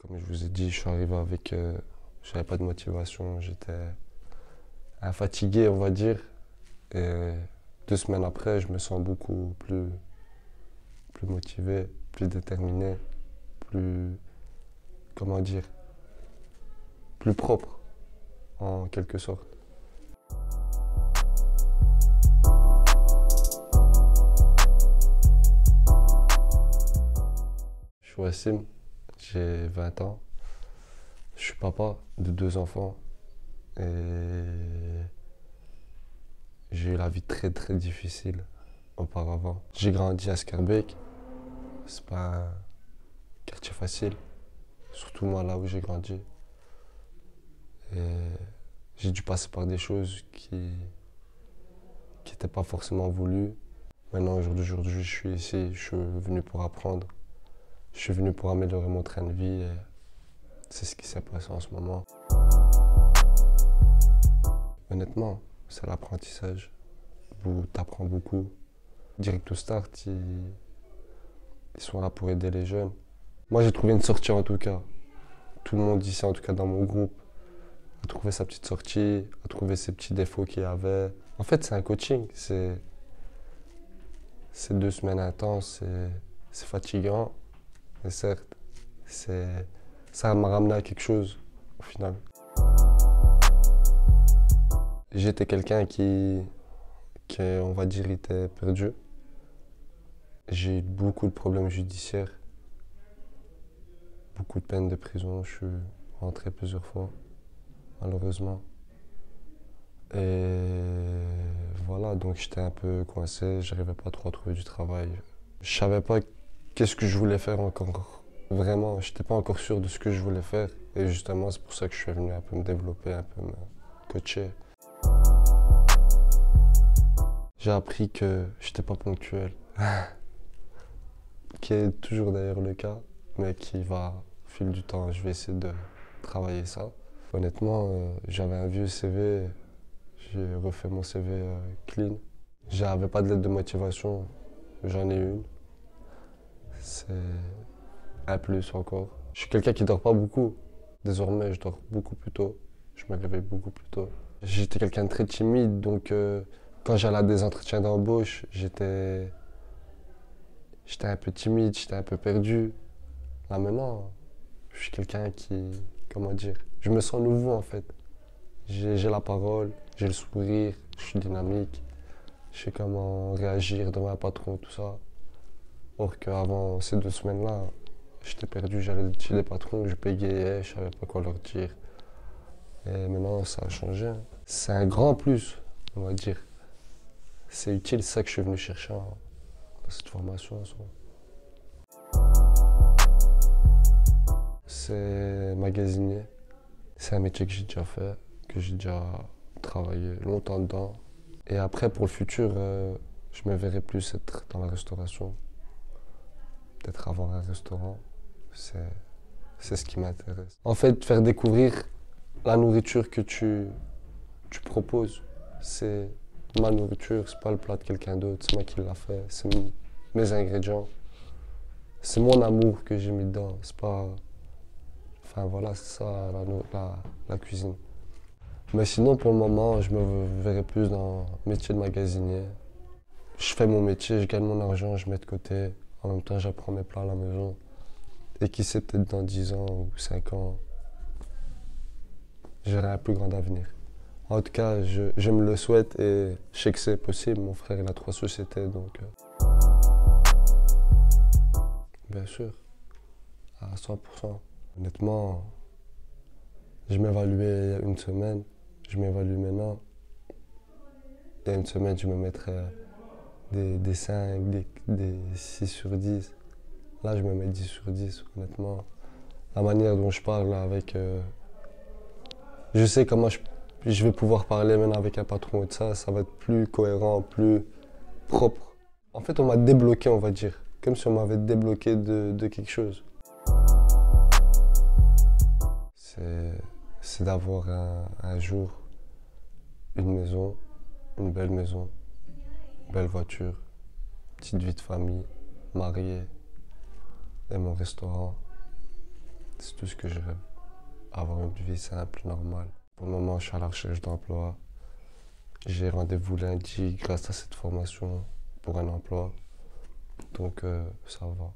Comme je vous ai dit, je suis arrivé avec... j'avais pas de motivation, j'étais fatigué, on va dire. Et 2 semaines après, je me sens beaucoup plus motivé, plus déterminé, plus... comment dire? Plus propre, en quelque sorte. Je suis Wassim, j'ai 20 ans. Je suis papa de 2 enfants et j'ai eu la vie très difficile auparavant. J'ai grandi à Schaerbeek, c'est pas un quartier facile, surtout moi là où j'ai grandi. Et j'ai dû passer par des choses qui n'étaient pas forcément voulues. Maintenant, aujourd'hui, je suis ici, je suis venu pour apprendre, je suis venu pour améliorer mon train de vie et c'est ce qui s'est passé en ce moment. Honnêtement, c'est l'apprentissage où tu apprends beaucoup. Direct au Start, ils sont là pour aider les jeunes. Moi, j'ai trouvé une sortie en tout cas. Tout le monde ici, en tout cas dans mon groupe, a trouvé sa petite sortie, a trouvé ses petits défauts qu'il y avait. En fait, c'est un coaching. C'est 2 semaines intenses, c'est fatigant. Mais certes, ça m'a ramené à quelque chose au final. J'étais quelqu'un qui, on va dire, était perdu. J'ai eu beaucoup de problèmes judiciaires, beaucoup de peines de prison. Je suis rentré plusieurs fois, malheureusement. Et voilà, donc j'étais un peu coincé, j'arrivais pas trop à trouver du travail. Je savais pas qu'est-ce que je voulais faire encore. Vraiment, j'étais pas encore sûr de ce que je voulais faire. Et justement, c'est pour ça que je suis venu un peu me développer, un peu me coacher. J'ai appris que j'étais pas ponctuel, qui est toujours d'ailleurs le cas, mais qui va, au fil du temps, je vais essayer de travailler ça. Honnêtement, j'avais un vieux CV, j'ai refait mon CV clean. J'avais pas de lettre de motivation, j'en ai une. C'est un plus encore. Je suis quelqu'un qui dort pas beaucoup. Désormais, je dors beaucoup plus tôt. Je me réveille beaucoup plus tôt. J'étais quelqu'un de très timide, donc quand j'allais à des entretiens d'embauche, j'étais un peu timide, j'étais un peu perdu. Là maintenant, je suis quelqu'un qui, comment dire, je me sens nouveau en fait. J'ai la parole, j'ai le sourire, je suis dynamique, je sais comment réagir devant un patron, tout ça. Or qu'avant ces 2 semaines-là, j'étais perdu, j'allais chez les patrons, je bégayais, je savais pas quoi leur dire. Et maintenant, ça a changé, hein. C'est un grand plus, on va dire. C'est utile, c'est ça que je suis venu chercher dans cette formation. C'est magasinier. C'est un métier que j'ai déjà fait, que j'ai déjà travaillé longtemps dedans. Et après, pour le futur, je me verrais plus être dans la restauration. Peut-être avoir un restaurant, c'est ce qui m'intéresse. En fait, faire découvrir la nourriture que tu proposes, c'est ma nourriture, c'est pas le plat de quelqu'un d'autre, c'est moi qui l'a fait, c'est mes ingrédients. C'est mon amour que j'ai mis dedans, c'est pas... Enfin voilà, c'est ça la cuisine. Mais sinon, pour le moment, je me verrai plus dans le métier de magasinier. Je fais mon métier, je gagne mon argent, je mets de côté. En même temps, j'apprends mes plats à la maison. Et qui sait, peut-être dans 10 ans ou 5 ans, j'aurai un plus grand avenir. En tout cas, je me le souhaite et je sais que c'est possible. Mon frère, il a 3 sociétés, donc... Bien sûr, à 100%. Honnêtement, je m'évaluais il y a une semaine, je m'évalue maintenant. Il y a une semaine, je me mettrais des 5, des 6 sur 10. Là, je me mets 10 sur 10, honnêtement. La manière dont je parle avec... je sais comment je vais pouvoir parler maintenant avec un patron et tout ça, ça va être plus cohérent, plus propre. En fait, on m'a débloqué, on va dire. Comme si on m'avait débloqué de quelque chose. C'est d'avoir un jour une maison, une belle voiture, petite vie de famille, marié et mon restaurant. C'est tout ce que je rêve. Avoir une vie simple, normale. Pour le moment, je suis à la recherche d'emploi. J'ai rendez-vous lundi grâce à cette formation pour un emploi. Donc, ça va.